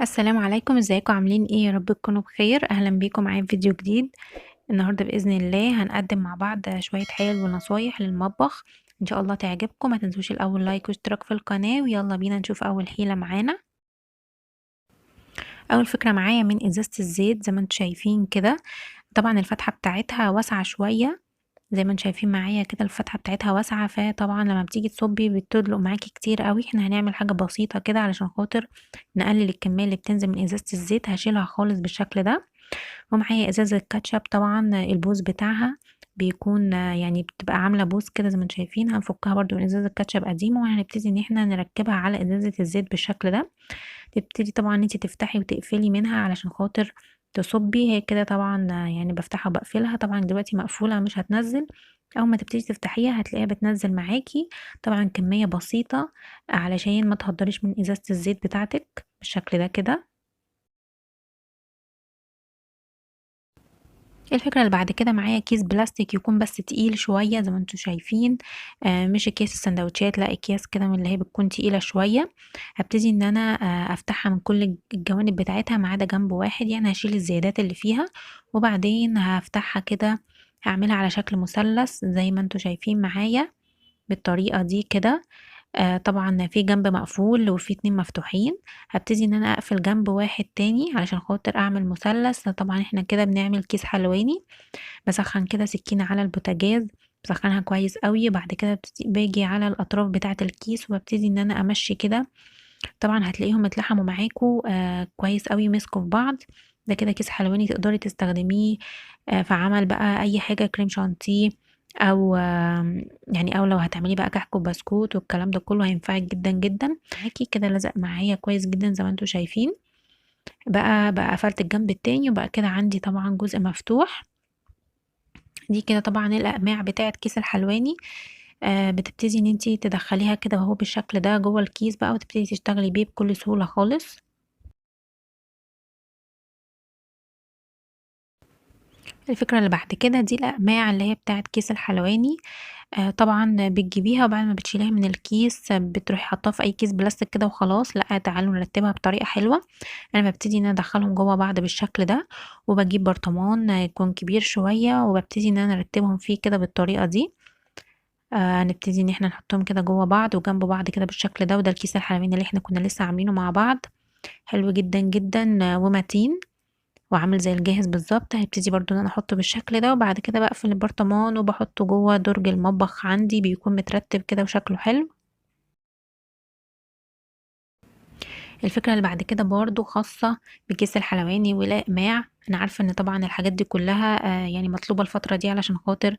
السلام عليكم، ازيكم عاملين ايه؟ يا رب تكونوا بخير. اهلا بيكم معايا في فيديو جديد. النهارده باذن الله هنقدم مع بعض شويه حيل ونصايح للمطبخ، ان شاء الله تعجبكم. ما تنسوش الاول لايك واشتراك في القناه، ويلا بينا نشوف اول حيله معانا. اول فكره معايا من ازازه الزيت زي ما انتم شايفين كده. طبعا الفتحه بتاعتها واسعه شويه، زي ما انتم شايفين معايا كده الفتحه بتاعتها واسعه، فطبعا لما بتيجي تصبي بتدلق معاكي كتير قوي. احنا هنعمل حاجه بسيطه كده علشان خاطر نقلل الكميه اللي بتنزل من ازازه الزيت. هشيلها خالص بالشكل ده. ومعايا ازازة كاتشب، طبعا البوز بتاعها بيكون يعني بتبقى عاملة بوز كده زي ما انتم شايفين. هنفكها برضو من ازازة كاتشب قديمة، وهنبتدي ان احنا نركبها على ازازة الزيت بالشكل ده. تبتدي طبعا انتي تفتحي وتقفلي منها علشان خاطر تصبي. هي كده طبعا يعني بفتحها وبقفلها. طبعا دلوقتي مقفولة مش هتنزل. اول ما تبتدي تفتحيها هتلاقيها بتنزل معاكي، طبعا كمية بسيطة علشان ما تهدريش من ازازة الزيت بتاعتك بالشكل ده كده. الفكرة اللي بعد كده معايا كيس بلاستيك يكون بس تقيل شوية زي ما انتوا شايفين. مش اكياس السندوتشات، لا اكياس كده من اللي هي بتكون تقيلة شوية. هبتدي ان انا افتحها من كل الجوانب بتاعتها ما عدا جنب واحد، يعني هشيل الزيادات اللي فيها. وبعدين هفتحها كده، هعملها على شكل مثلث زي ما انتوا شايفين معايا بالطريقة دي كده. طبعًا في جنب مقفول وفي اتنين مفتوحين. هابتدي إن أنا أقفل جنب واحد تاني علشان خاطر أعمل مثلث. طبعًا إحنا كده بنعمل كيس حلواني. باسخّن كده سكينة على البوتاجاز، باسخّنها كويس أوي. بعد كده باجي على الأطراف بتاعة الكيس وبابتدي إن أنا أمشّي كده. طبعًا هتلاقيهم اتلحموا معاكم كويس أوي، مسكوا في بعض. ده كده كيس حلواني تقدري تستخدميه في عمل بقى أي حاجة كريم شانتيه، أو يعني أو لو هتعملي بقى كحك وبسكوت والكلام ده كله هينفعك جدًا، جدًا. معاكِ كده لزق معايا كويس جدًا زي ما أنتم شايفين. بقى قفلت الجنب التاني وبقى كده عندي طبعًا جزء مفتوح. دي كده طبعًا الأقماع بتاعة كيس الحلواني. بتبتدي إن أنتِ تدخّليها كده وهو بالشكل ده جوّه الكيس بقى، وتبتدي تشتغلي بيه بكل سهولة خالص. الفكرة اللي بعد كده دي الأقماع اللي هي بتاعة كيس الحلواني. طبعًا بتجيبيها وبعد ما بتشيليها من الكيس بتروحي حاطاها في أي كيس بلاستيك كده وخلاص. لأ، تعالوا نرتبها بطريقة حلوة. أنا بابتدي إن أنا أدخّلهم جوّه بعض بالشكل ده، وباجيب برطمان يكون كبير شوية، وبابتدي إن أنا أرتبهم فيه كده بالطريقة دي. نبتدي إن إحنا نحطهم كده جوّه بعض وجنب بعض كده بالشكل ده. وده الكيس الحلواني اللي إحنا كنا لسه عاملينه مع بعض. حلو جدًا، جدًا ومتين وعامل زي الجاهز بالضبط. هابتدي برضه إن أنا أحطه بالشكل ده، وبعد كده باقفل البرطمان وباحطه جوّه درج المطبخ عندي، بيكون مترتب كده وشكله حلو. الفكرة اللي بعد كده برضه خاصة بكيس الحلواني والأقماع. أنا عارفة إن طبعًا الحاجات دي كلها يعني مطلوبة الفترة دي علشان خاطر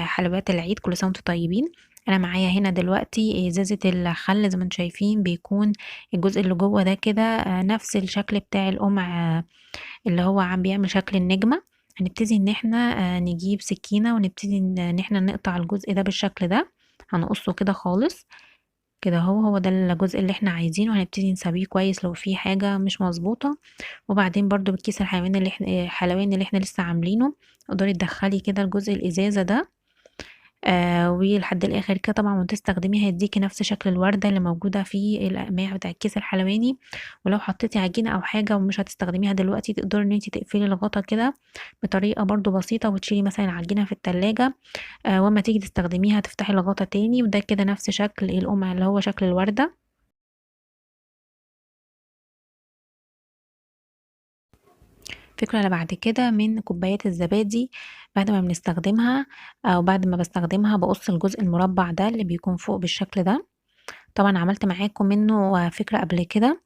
حلويات العيد. كل سنة وأنتم طيبين. أنا معايا هنا دلوقتي إزازة الخل زي ما أنتم شايفين، بيكون الجزء اللي جوه ده كده نفس الشكل بتاع القمع، اللي هو بيعمل شكل النجمة. هنبتدي إن إحنا نجيب سكينة ونبتدي إن إحنا نقطع الجزء ده بالشكل ده. هنقصه كده خالص كده اهو. هو ده الجزء اللي إحنا عايزينه. هنبتدي نسويه كويس لو في حاجة مش مضبوطة. وبعدين برضه بالكيس الحلواني اللي إحنا لسه عاملينه، تقدري تدخلي كده الجزء الإزازة ده ولحد الآخر كده طبعًا وأنتِ تستخدميه هيدّيكِ نفس شكل الوردة اللي موجودة في الأقماع بتاع الكيس الحلواني. ولو حطيتِ عجينة أو حاجة ومش هتستخدميها دلوقتي، تقدري إن أنتِ تقفلي الغطا كده بطريقة برضه بسيطة، وتشيلي مثلًا العجينة في التلاجة. وأمّا تيجي تستخدميها تفتحي الغطا تاني، وده كده نفس شكل القمع اللي هو شكل الوردة. الفكرة اللي بعد كده من كوبايات الزبادي. بعد ما بنستخدمها أو بعد ما باستخدمها باقص الجزء المربع ده اللي بيكون فوق بالشكل ده. طبعًا عملت معاكم منه فكرة قبل كده.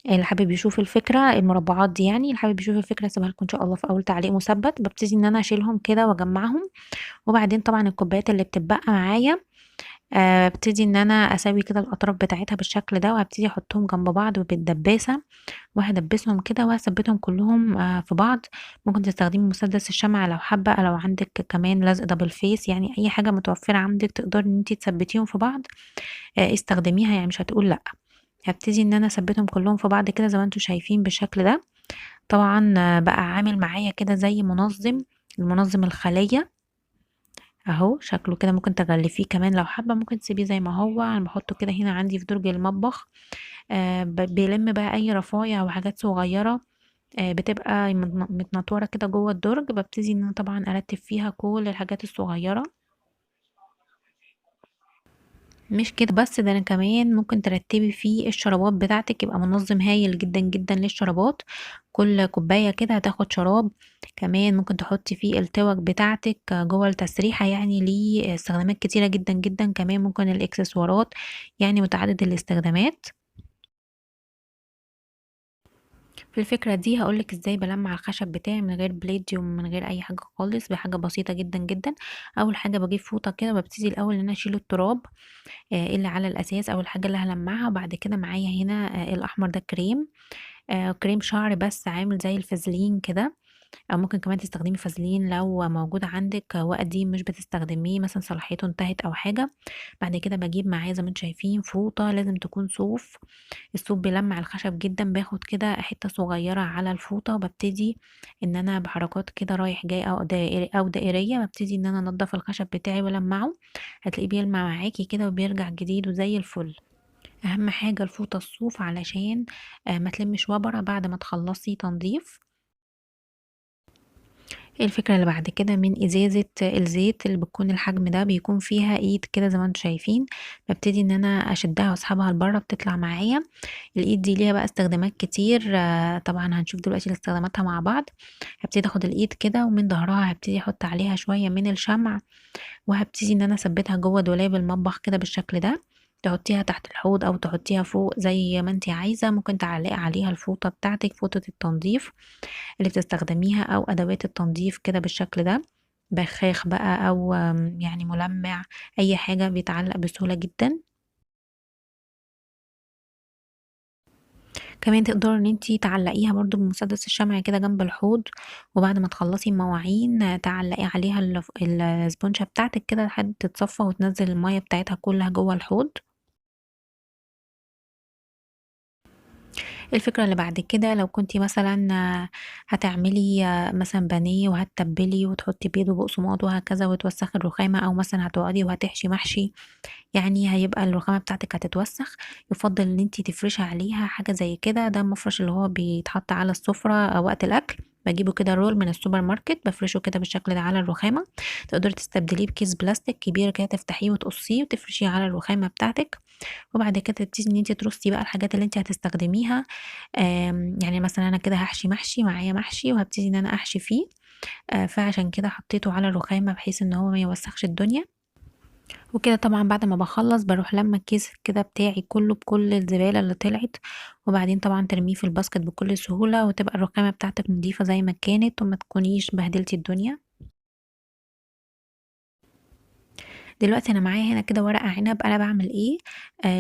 اللي حابب يشوف الفكرة المربعات دي يعني، اللي حابب يشوف الفكرة هاسيبها لكم إن شاء الله في أول تعليق مثبت. بابتدي إن أنا أشيلهم كده وأجمّعهم. وبعدين طبعًا الكوبايات اللي بتتبقى معايا بابتدي إن أنا أساوي كده الأطراف بتاعتها بالشكل ده، وهابتدي أحطهم جنب بعض بالدباسة، وهادبسهم كده وهاثبتهم كلّهم في بعض. ممكن تستخدمي مسدس الشمع لو حابة، أو لو عندِك كمان لزق double face، يعني أي حاجة متوفرة عندِك تقدري إن أنتِ تثبتيهم في بعض استخدميها، يعني مش هتقول لأ. هابتدي إن أنا أثبّتهم كلّهم في بعض كده زي ما أنتم شايفين بالشكل ده. طبعًا بقى عامل معايا كده زي المنظم الخلية أهو. شكله كده ممكن تغلفيه كمان لو حابة، ممكن تسيبيه زي ما هو. أنا باحطه كده هنا عندي في درج المطبخ. بيلم بقى أي رفايع وحاجات صغيرة بتبقى متنطورة كده جوه الدرج، ببتدي ان انا طبعا ارتب فيها كل الحاجات الصغيرة. مش كده بس، ده انا كمان ممكن ترتبي فيه الشرابات بتاعتك، يبقى منظم هايل جدا جدا للشرابات. كل كوباية كده هتاخد شراب. كمان ممكن تحطي فيه التوك بتاعتك جوه التسريحة، يعني ليه استخدامات كتيرة جدا جدا. كمان ممكن الاكسسوارات، يعني متعدد الاستخدامات. في الفكرة دي هقولك ازاي بلمع الخشب بتاعي من غير بليد ومن غير اي حاجة خالص، بحاجة بسيطة جدا جدا. اول حاجة بجيب فوطة كده، ببتدي الاول ان انا اشيل التراب اللي على الاساس او الحاجة اللي هلمعها. وبعد كده معايا هنا الاحمر ده كريم، كريم شعر بس عامل زي الفازلين كده. او ممكن كمان تستخدمي فازلين لو موجود عندك، وقديم مش بتستخدميه مثلا صلاحيته انتهت او حاجة. بعد كده بجيب معايا زي ما انتم شايفين فوطة لازم تكون صوف. الصوف بيلمع الخشب جدا. باخد كده حتة صغيرة على الفوطة، وببتدي ان انا بحركات كده رايح جاي او دائرية، ببتدي ان انا انضف الخشب بتاعي والمعه. هتلاقيه بيلمع معاكي كده وبيرجع جديد وزي الفل. اهم حاجة الفوطة الصوف علشان ما تلمش وبرة بعد ما تخلصي تنظيف. الفكرة اللي بعد كده من ازازة الزيت اللي بتكون الحجم ده بيكون فيها ايد كده زي ما انتم شايفين، ببتدي ان انا اشدها واسحبها لبره بتطلع معايا. الايد دي ليها بقى استخدامات كتير، طبعا هنشوف دلوقتي استخداماتها مع بعض. هبتدي اخد الايد كده ومن ظهرها هبتدي احط عليها شوية من الشمع، وهبتدي ان انا اثبتها جوه دولاب المطبخ كده بالشكل ده. تحطيها تحت الحوض او تحطيها فوق زي ما انتي عايزة. ممكن تعلقي عليها الفوطة بتاعتك، فوطة التنظيف اللي بتستخدميها او ادوات التنظيف كده بالشكل ده. بخاخ بقى او يعني ملمع، اي حاجة بيتعلق بسهولة جدا. كمان تقدري ان انتي تعلقيها برضو بمسدس الشمع كده جنب الحوض. وبعد ما تخلصي المواعين تعلقي عليها السبونشة بتاعتك كده لحد تتصفى وتنزل المية بتاعتها كلها جوه الحوض. الفكرة اللي بعد كده لو كنتي مثلا هتعملي مثلا بانيه وهتتبلي وتحطي بيض وبقسماط وهكذا وتوسخي الرخامة، او مثلا هتقعدي وهتحشي محشي، يعني هيبقى الرخامة بتاعتك هتتوسخ. يفضل ان انتي تفرشي عليها حاجة زي كده. ده المفرش اللي هو بيتحط على السفرة وقت الاكل، بجيبه كده رول من السوبر ماركت، بفرشه كده بالشكل ده على الرخامة. تقدري تستبدليه بكيس بلاستيك كبير كده، تفتحيه وتقصيه وتفرشيه على الرخامة بتاعتك. وبعد كده تبتدي ان انتي ترصي بقى الحاجات اللي انتي هتستخدميها. يعني مثلا انا كده هحشي محشي، معايا محشي وهبتدي ان انا احشي فيه. فعشان كده حطيته على الرخامة بحيث ان هو ما يوسخش الدنيا. وكده طبعا بعد ما بخلص بروح لما الكيس كده بتاعي كله بكل الزبالة اللي طلعت، وبعدين طبعا ترميه في الباسكت بكل سهولة، وتبقى الرخامة بتاعتك نضيفة زي ما كانت وما تكونيش بهدلتي الدنيا. دلوقتي انا معايا هنا كده ورق عنب. انا بعمل ايه؟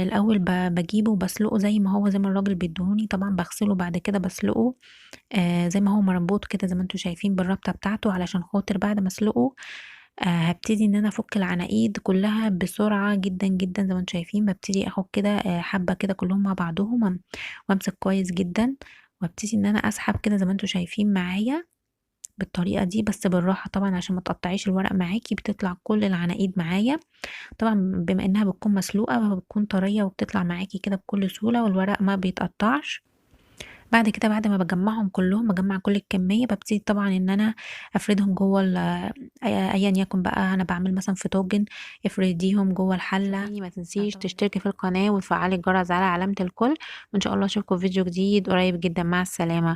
الاول بجيبه وبسلقه زي ما هو، زي ما الراجل بيدهوني. طبعا بغسله بعد كده بسلقه زي ما هو مربوط كده زي ما انتم شايفين بالربطة بتاعته، علشان خاطر بعد ما اسلقه هبتدي ان انا افك العناقيد كلها بسرعة جدا جدا. زي ما انتم شايفين ببتدي اخد كده حبة كده كلهم مع بعضهم وامسك كويس جدا، وابتدي ان انا اسحب كده زي ما انتم شايفين معايا بالطريقة دي، بس بالراحة طبعا عشان ما تقطعيش الورق معاكي. بتطلع كل العناقيد معايا طبعا، بما انها بتكون مسلوقة فبتكون طرية وبتطلع معاكي كده بكل سهولة، والورق ما بيتقطعش. بعد كده بعد ما بجمعهم كلهم، بجمع كل الكمية، ببتدي طبعا ان انا افردهم جوه ايا يكن بقى. انا بعمل مثلا في طاجن، افرديهم جوه الحلة. ما تنسيش تشتركي في القناة وتفعلي الجرس على علامة الكل. وان شاء الله اشوفكم في فيديو جديد قريب جدا. مع السلامة.